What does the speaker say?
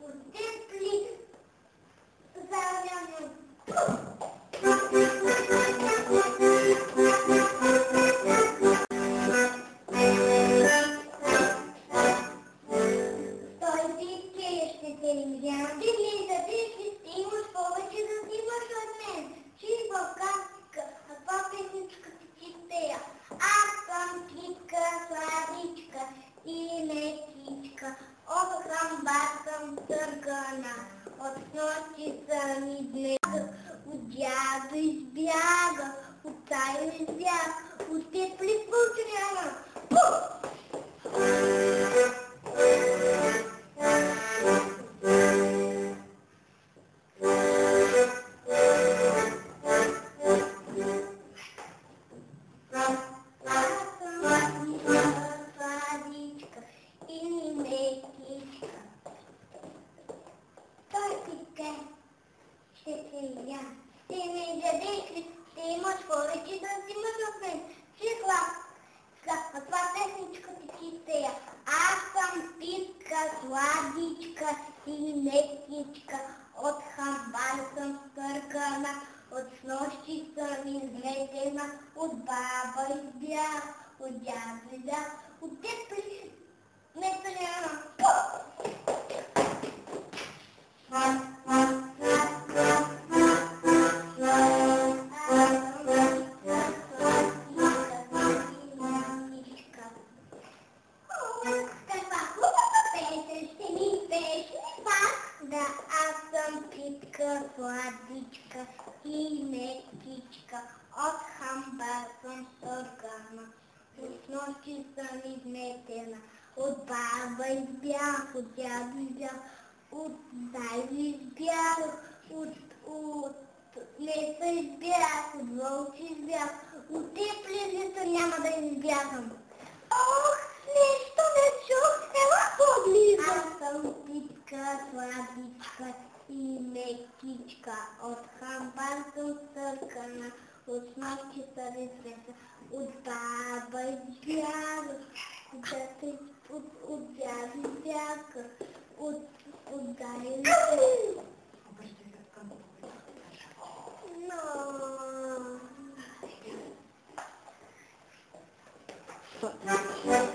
Утепли заляну. От хамбар съм търгана, от нощи съм излега, от дядо избяга, от тайно избяга, от тепли пълчеряна. Ти ми даде, ти имаш повече да взимаш от мен. Чикла, това песничка ти пея. Аз съм питка, сладичка и мекичка, от хамбар съм стъркана, от снощи съм излетена, от баба избях, от дядо избях, от тепли металяна. Да, аз съм питка, сладичка и мекичка, от хамбар съм стъргана, от нощи съм изметена, от баба избях, от дядо избях, от зайци избях, от леса избях, от вълци избях, от теплицата няма да избягам. Ох, нещо не чух, ела по-близо. Аз съм питка, сладичка и мекичка, от хамбар съм стъркана, от нощи съм излеса, от баба избях, от дядо избях, от зайци. No.